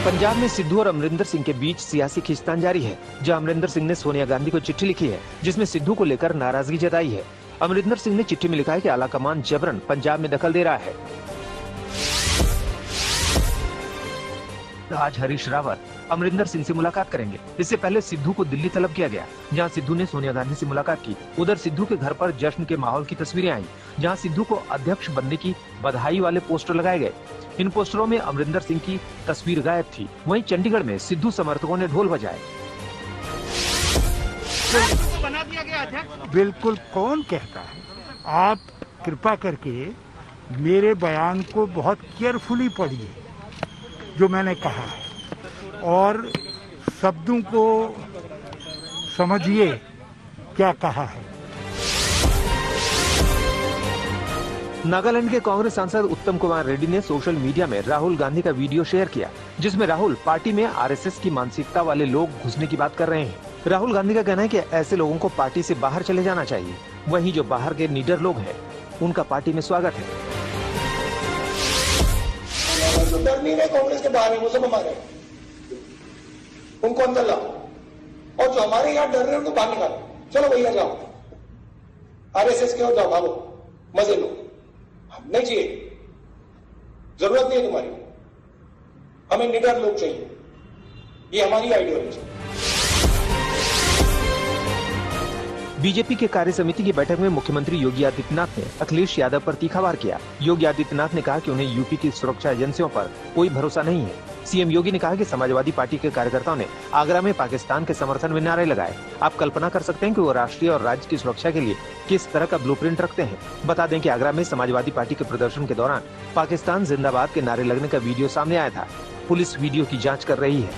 पंजाब में सिद्धू और अमरिंदर सिंह के बीच सियासी खींचतान जारी है, जहां अमरिंदर सिंह ने सोनिया गांधी को चिट्ठी लिखी है, जिसमें सिद्धू को लेकर नाराजगी जताई है। अमरिंदर सिंह ने चिट्ठी में लिखा है कि आलाकमान जबरन पंजाब में दखल दे रहा है। आज हरीश रावत अमरिंदर सिंह से मुलाकात करेंगे। इससे पहले सिद्धू को दिल्ली तलब किया गया, जहां सिद्धू ने सोनिया गांधी से मुलाकात की। उधर सिद्धू के घर पर जश्न के माहौल की तस्वीरें आई, जहां सिद्धू को अध्यक्ष बनने की बधाई वाले पोस्टर लगाए गए। इन पोस्टरों में अमरिंदर सिंह की तस्वीर गायब थी। वहीं चंडीगढ़ में सिद्धू समर्थकों ने ढोल बजाए। बना दिया गया अध्यक्ष। बिल्कुल, कौन कहता है? आप कृपा करके मेरे बयान को बहुत केयरफुली पढ़िए, जो मैंने कहा है, और शब्दों को समझिए क्या कहा है। नागालैंड के कांग्रेस सांसद उत्तम कुमार रेड्डी ने सोशल मीडिया में राहुल गांधी का वीडियो शेयर किया, जिसमें राहुल पार्टी में आरएसएस की मानसिकता वाले लोग घुसने की बात कर रहे हैं। राहुल गांधी का कहना है कि ऐसे लोगों को पार्टी से बाहर चले जाना चाहिए। वहीं जो बाहर के निडर लोग हैं, उनका पार्टी में स्वागत है। जो डर नहीं रहे कांग्रेस के बाहर है, वो सब हमारे, उनको अंदर लाओ, और जो हमारे यहाँ डर रहे हैं उनको बाहर निकालो। चलो भैया जाओ, आरएसएस के हो जाओ, भागो, मजे लो। हम नहीं चाहिए, जरूरत नहीं है तुम्हारी, हमें निडर लोग चाहिए। ये हमारी आइडियोलॉजी है। बीजेपी के कार्य समिति की बैठक में मुख्यमंत्री योगी आदित्यनाथ ने अखिलेश यादव पर तीखा वार किया। योगी आदित्यनाथ ने कहा कि उन्हें यूपी की सुरक्षा एजेंसियों पर कोई भरोसा नहीं है। सीएम योगी ने कहा कि समाजवादी पार्टी के कार्यकर्ताओं ने आगरा में पाकिस्तान के समर्थन में नारे लगाए। आप कल्पना कर सकते हैं कि वो राष्ट्रीय और राज्य की सुरक्षा के लिए किस तरह का ब्लूप्रिंट रखते हैं। बता दें कि आगरा में समाजवादी पार्टी के प्रदर्शन के दौरान पाकिस्तान जिंदाबाद के नारे लगने का वीडियो सामने आया था। पुलिस वीडियो की जाँच कर रही है।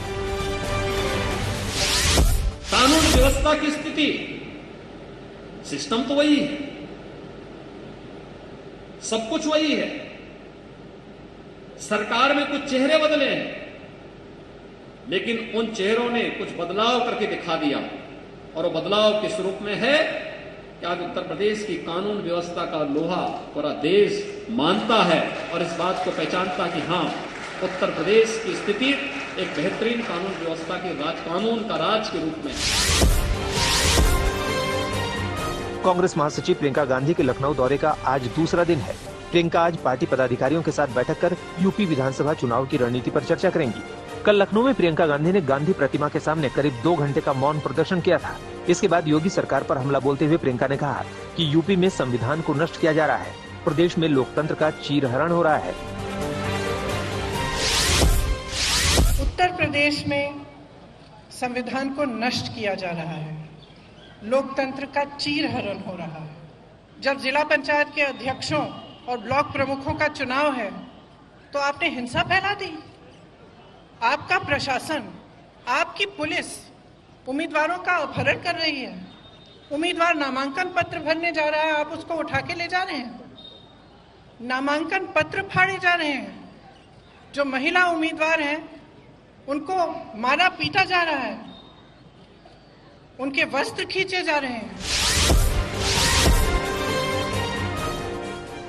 कानून व्यवस्था की स्थिति, सिस्टम तो वही है, सब कुछ वही है। सरकार में कुछ चेहरे बदले हैं, लेकिन उन चेहरों ने कुछ बदलाव करके दिखा दिया, और वो बदलाव किस रूप में है कि आज उत्तर प्रदेश की कानून व्यवस्था का लोहा पूरा देश मानता है और इस बात को पहचानता कि हाँ, उत्तर प्रदेश की स्थिति एक बेहतरीन कानून व्यवस्था के कानून का राज के रूप में है। कांग्रेस महासचिव प्रियंका गांधी के लखनऊ दौरे का आज दूसरा दिन है। प्रियंका आज पार्टी पदाधिकारियों के साथ बैठक कर यूपी विधानसभा चुनाव की रणनीति पर चर्चा करेंगी। कल लखनऊ में प्रियंका गांधी ने गांधी प्रतिमा के सामने करीब 2 घंटे का मौन प्रदर्शन किया था। इसके बाद योगी सरकार पर हमला बोलते हुए प्रियंका ने कहा कि यूपी में संविधान को नष्ट किया जा रहा है, प्रदेश में लोकतंत्र का चीरहरण हो रहा है। उत्तर प्रदेश में संविधान को नष्ट किया जा रहा है, लोकतंत्र का चीरहरण हो रहा है। जब जिला पंचायत के अध्यक्षों और ब्लॉक प्रमुखों का चुनाव है तो आपने हिंसा फैला दी। आपका प्रशासन, आपकी पुलिस उम्मीदवारों का अपहरण कर रही है। उम्मीदवार नामांकन पत्र भरने जा रहा है, आप उसको उठा के ले जा रहे हैं। नामांकन पत्र फाड़े जा रहे हैं। जो महिला उम्मीदवार हैं उनको मारा पीटा जा रहा है, उनके वस्त्र खींचे जा रहे हैं।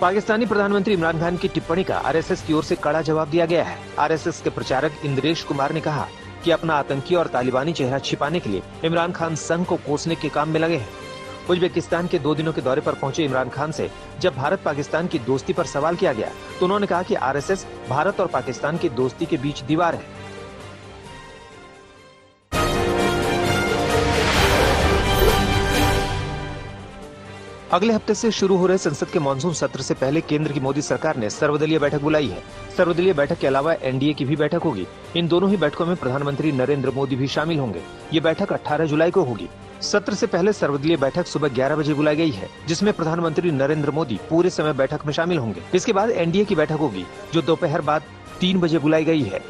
पाकिस्तानी प्रधानमंत्री इमरान खान की टिप्पणी का आरएसएस की ओर से कड़ा जवाब दिया गया है। आरएसएस के प्रचारक इंद्रेश कुमार ने कहा कि अपना आतंकी और तालिबानी चेहरा छिपाने के लिए इमरान खान संघ को कोसने के काम में लगे हैं। उज्बेकिस्तान के 2 दिनों के दौरे पर पहुंचे इमरान खान से जब भारत पाकिस्तान की दोस्ती पर सवाल किया गया तो उन्होंने कहा कि आरएसएस भारत और पाकिस्तान की दोस्ती के बीच दीवार है। अगले हफ्ते से शुरू हो रहे संसद के मानसून सत्र से पहले केंद्र की मोदी सरकार ने सर्वदलीय बैठक बुलाई है। सर्वदलीय बैठक के अलावा एनडीए की भी बैठक होगी। इन दोनों ही बैठकों में प्रधानमंत्री नरेंद्र मोदी भी शामिल होंगे। ये बैठक 18 जुलाई को होगी। सत्र से पहले सर्वदलीय बैठक सुबह 11 बजे बुलाई गई है, जिसमें प्रधानमंत्री नरेंद्र मोदी पूरे समय बैठक में शामिल होंगे। इसके बाद एनडीए की बैठक होगी, जो दोपहर बाद 3 बजे बुलाई गई है।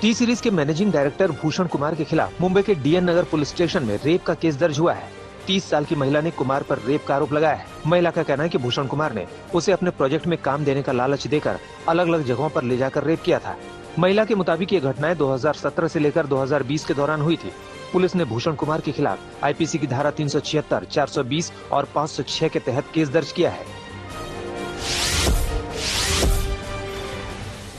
टी सीरीज के मैनेजिंग डायरेक्टर भूषण कुमार के खिलाफ मुंबई के डीएन नगर पुलिस स्टेशन में रेप का केस दर्ज हुआ है। 30 साल की महिला ने कुमार पर रेप का आरोप लगाया है। महिला का कहना है कि भूषण कुमार ने उसे अपने प्रोजेक्ट में काम देने का लालच देकर अलग अलग जगहों पर ले जाकर रेप किया था। महिला के मुताबिक ये घटनाएं 2017 से लेकर 2020 के दौरान हुई थी। पुलिस ने भूषण कुमार के खिलाफ आईपीसी की धारा 376, 420 और 506 के तहत केस दर्ज किया है।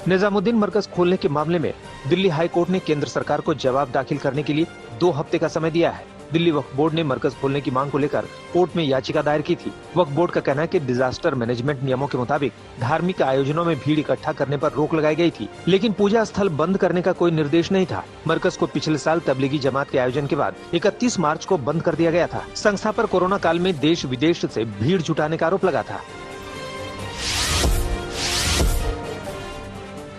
निजामुद्दीन मरकज खोलने के मामले में दिल्ली हाई कोर्ट ने केंद्र सरकार को जवाब दाखिल करने के लिए 2 हफ्ते का समय दिया है। दिल्ली वक्फ बोर्ड ने मरकज खोलने की मांग को लेकर कोर्ट में याचिका दायर की थी। वक्फ बोर्ड का कहना है कि डिजास्टर मैनेजमेंट नियमों के मुताबिक धार्मिक आयोजनों में भीड़ इकट्ठा करने पर रोक लगाई गई थी, लेकिन पूजा स्थल बंद करने का कोई निर्देश नहीं था। मरकज को पिछले साल तबलीगी जमात के आयोजन के बाद 31 मार्च को बंद कर दिया गया था। संस्था पर कोरोना काल में देश विदेश से भीड़ जुटाने का आरोप लगा था।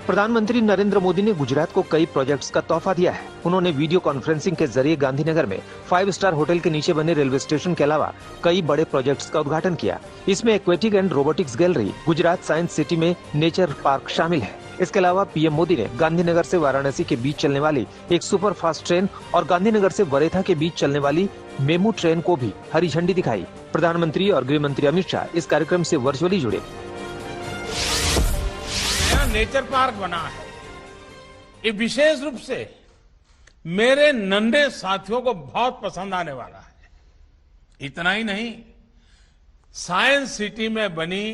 प्रधानमंत्री नरेंद्र मोदी ने गुजरात को कई प्रोजेक्ट्स का तोहफा दिया है। उन्होंने वीडियो कॉन्फ्रेंसिंग के जरिए गांधीनगर में 5 स्टार होटल के नीचे बने रेलवे स्टेशन के अलावा कई बड़े प्रोजेक्ट्स का उद्घाटन किया। इसमें aquatic and robotics gallery, Gujarat science city में नेचर पार्क शामिल है। इसके अलावा पीएम मोदी ने गांधीनगर से वाराणसी के बीच चलने वाली एक सुपर फास्ट ट्रेन और गांधीनगर से वरेथा के बीच चलने वाली मेमू ट्रेन को भी हरी झंडी दिखाई। प्रधानमंत्री और गृह मंत्री अमित शाह इस कार्यक्रम से वर्चुअली जुड़े। नेचर पार्क बना है, ये विशेष रूप से मेरे नन्हे साथियों को बहुत पसंद आने वाला है। इतना ही नहीं, साइंस सिटी में बनी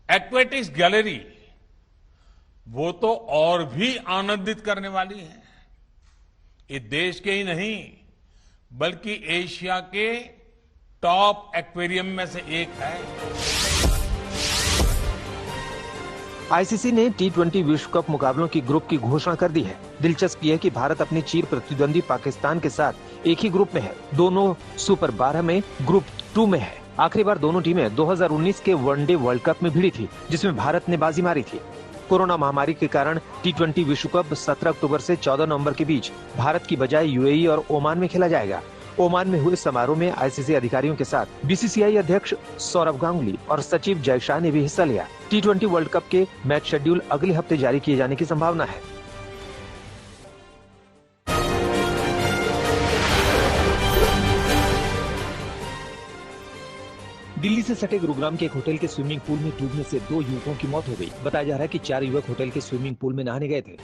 एक्वेटिक्स गैलरी वो तो और भी आनंदित करने वाली है। ये देश के ही नहीं बल्कि एशिया के टॉप एक्वेरियम में से एक है। आईसीसी ने T20 विश्व कप मुकाबलों की ग्रुप की घोषणा कर दी है। दिलचस्प यह है कि भारत अपने चीर प्रतिद्वंदी पाकिस्तान के साथ एक ही ग्रुप में है। दोनों सुपर 12 में ग्रुप 2 में है। आखिरी बार दोनों टीमें 2019 के वनडे वर्ल्ड कप में भिड़ी थी, जिसमें भारत ने बाजी मारी थी। कोरोना महामारी के कारण T20 विश्व कप 17 अक्टूबर से 14 नवंबर के बीच भारत की बजाय यूएई और ओमान में खेला जाएगा। ओमान में हुए समारोह में आईसीसी अधिकारियों के साथ बीसीसीआई अध्यक्ष सौरव गांगुली और सचिव जय शाह ने भी हिस्सा लिया। T20 वर्ल्ड कप के मैच शेड्यूल अगले हफ्ते जारी किए जाने की संभावना है। दिल्ली से सटे गुरुग्राम के एक होटल के स्विमिंग पूल में डूबने से 2 युवकों की मौत हो गई। बताया जा रहा है कि 4 युवक होटल के स्विमिंग पूल में नहाने गए थे,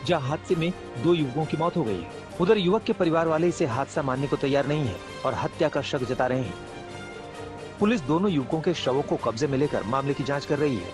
जहां हादसे में 2 युवकों की मौत हो गई है। उधर युवक के परिवार वाले इसे हादसा मानने को तैयार नहीं है और हत्या का शक जता रहे हैं। पुलिस दोनों युवकों के शवों को कब्जे में लेकर मामले की जांच कर रही है।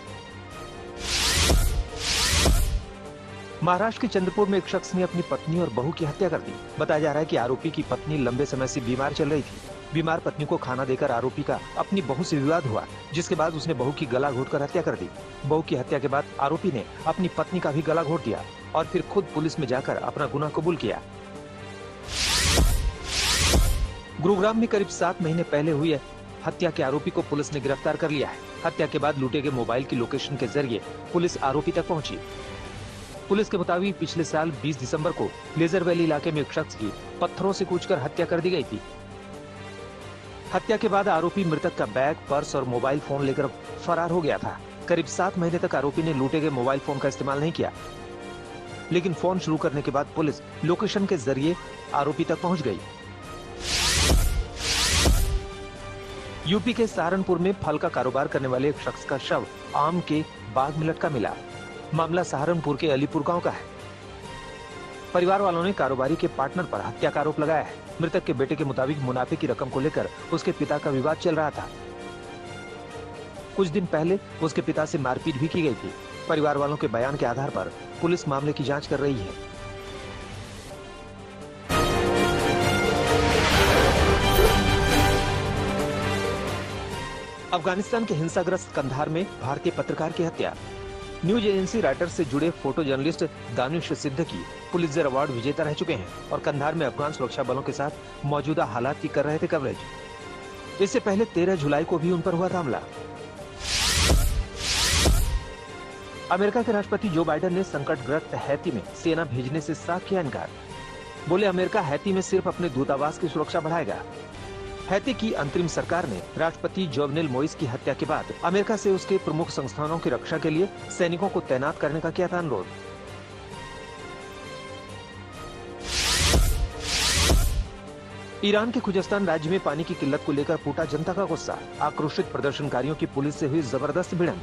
महाराष्ट्र के चंद्रपुर में एक शख्स ने अपनी पत्नी और बहू की हत्या कर दी। बताया जा रहा है कि आरोपी की पत्नी लंबे समय से बीमार चल रही थी। बीमार पत्नी को खाना देकर आरोपी का अपनी बहू से विवाद हुआ, जिसके बाद उसने बहू की गला घोटकर हत्या कर दी। बहू की हत्या के बाद आरोपी ने अपनी पत्नी का भी गला घोट दिया और फिर खुद पुलिस में जाकर अपना गुनाह कबूल किया। गुरुग्राम में करीब 7 महीने पहले हुई हत्या के आरोपी को पुलिस ने गिरफ्तार कर लिया है। हत्या के बाद लूटे गए मोबाइल की लोकेशन के जरिए पुलिस आरोपी तक पहुंची। पुलिस के मुताबिक पिछले साल 20 दिसंबर को लेजर वैली इलाके में एक शख्स की पत्थरों से कूचकर हत्या कर दी गई थी। हत्या के बाद आरोपी मृतक का बैग, पर्स और मोबाइल फोन लेकर फरार हो गया था। करीब 7 महीने तक आरोपी ने लूटे गए मोबाइल फोन का इस्तेमाल नहीं किया, लेकिन फोन शुरू करने के बाद पुलिस लोकेशन के जरिए आरोपी तक पहुंच गई। यूपी के सहारनपुर में फल का कारोबार करने वाले एक शख्स का शव आम के बाग में लटका मिला। मामला सहारनपुर के अलीपुर गांव का है। परिवार वालों ने कारोबारी के पार्टनर पर हत्या का आरोप लगाया है। मृतक के बेटे के मुताबिक मुनाफे की रकम को लेकर उसके पिता का विवाद चल रहा था। कुछ दिन पहले उसके पिता से मारपीट भी की गई थी। परिवार वालों के बयान के आधार पर पुलिस मामले की जांच कर रही है। अफगानिस्तान के हिंसाग्रस्त कंधार में भारतीय पत्रकार की हत्या। न्यूज एजेंसी राइटर्स से जुड़े photo journalist Danish Siddiqui Pulitzer award विजेता रह चुके हैं और कंधार में अफगान सुरक्षा बलों के साथ मौजूदा हालात की कर रहे थे कवरेज। इससे पहले 13 जुलाई को भी उन पर हुआ था हमला। अमेरिका के राष्ट्रपति जो बाइडेन ने संकटग्रस्त हैती में सेना भेजने से साफ किया इनकार। बोले अमेरिका हैती में सिर्फ अपने दूतावास की सुरक्षा बढ़ाएगा। हैती की अंतरिम सरकार ने राष्ट्रपति जोवेनेल मोइस की हत्या के बाद अमेरिका से उसके प्रमुख संस्थानों की रक्षा के लिए सैनिकों को तैनात करने का किया था अनुरोध। ईरान के खुजस्तान राज्य में पानी की किल्लत को लेकर फूटा जनता का गुस्सा। आक्रोशित प्रदर्शनकारियों की पुलिस से हुई जबरदस्त भिड़ंत।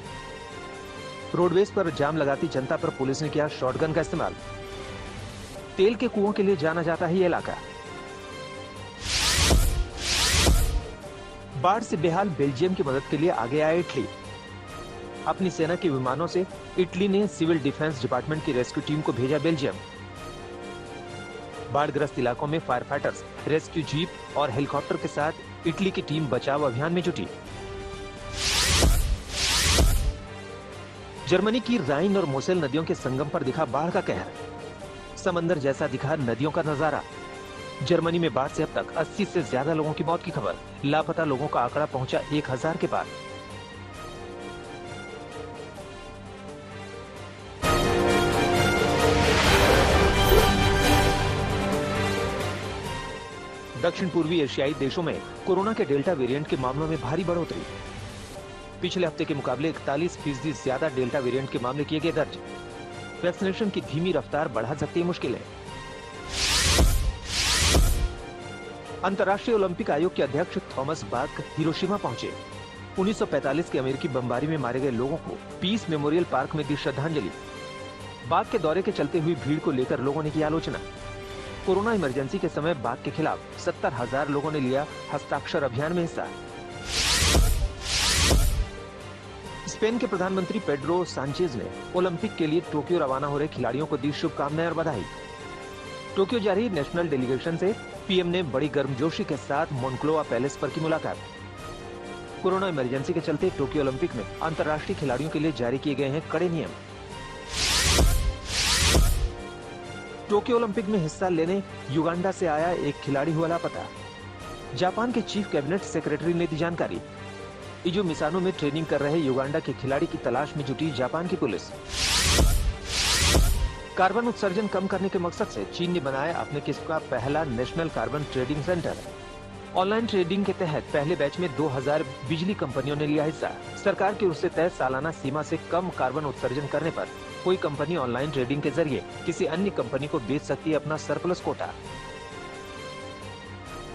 रोडवेज पर जाम लगाती जनता पर पुलिस ने किया शॉटगन का इस्तेमाल। तेल के कुओं के लिए जाना जाता है ये इलाका। बाढ़ से बेहाल बेल्जियम की मदद के लिए आगे आया इटली। अपनी सेना के विमानों से इटली ने सिविल डिफेंस डिपार्टमेंट की रेस्क्यू टीम को भेजा बेल्जियम। बाढ़ग्रस्त इलाकों में फायर फाइटर्स, रेस्क्यू जीप और हेलीकॉप्टर के साथ इटली की टीम बचाव अभियान में जुटी। जर्मनी की राइन और मोसेल नदियों के संगम पर दिखा बाढ़ का कहर। समंदर जैसा दिखा नदियों का नजारा। जर्मनी में बाढ़ से अब तक 80 से ज्यादा लोगों की मौत की खबर। लापता लोगों का आंकड़ा पहुंचा 1000 के पार। दक्षिण पूर्वी एशियाई देशों में कोरोना के डेल्टा वेरिएंट के मामलों में भारी बढ़ोतरी। पिछले हफ्ते के मुकाबले 41% ज्यादा डेल्टा वेरिएंट के मामले किए गए दर्ज। वैक्सीनेशन की धीमी रफ्तार बढ़ा सकती है मुश्किलें। अंतर्राष्ट्रीय ओलंपिक आयोग के अध्यक्ष थॉमस बाक हिरोशिमा पहुंचे। 1945 के अमेरिकी बमबारी में मारे गए लोगों को पीस मेमोरियल पार्क में दी श्रद्धांजलि। बाक के दौरे के चलते हुई भीड़ को लेकर लोगों ने की आलोचना। कोरोना इमरजेंसी के समय बाक के खिलाफ 70,000 लोगों ने लिया हस्ताक्षर अभियान में हिस्सा। स्पेन के प्रधानमंत्री पेड्रो सांचेज ने ओलंपिक के लिए टोक्यो रवाना हो रहे खिलाड़ियों को दी शुभकामनाएं और बधाई। टोक्यो जा रही नेशनल डेलीगेशन से पीएम ने बड़ी गर्मजोशी के साथ मोन्क्लोआ पैलेस पर की मुलाकात। कोरोना इमरजेंसी के चलते टोक्यो ओलंपिक में अंतर्राष्ट्रीय खिलाड़ियों के लिए जारी किए गए हैं कड़े नियम। टोक्यो ओलंपिक में हिस्सा लेने युगांडा से आया एक खिलाड़ी हुआ लापता। जापान के चीफ कैबिनेट सेक्रेटरी ने दी जानकारी। इजू मिसानो में ट्रेनिंग कर रहे युगांडा के खिलाड़ी की तलाश में जुटी जापान की पुलिस। कार्बन उत्सर्जन कम करने के मकसद से चीन ने बनाया अपने किस्म का पहला national carbon trading centre. Online trading के तहत पहले बैच में 2000 बिजली कंपनियों ने लिया हिस्सा। सरकार की ओर से तय सालाना सीमा से कम कार्बन उत्सर्जन करने पर कोई कंपनी ऑनलाइन ट्रेडिंग के जरिए किसी अन्य कंपनी को बेच सकती है अपना सरप्लस कोटा।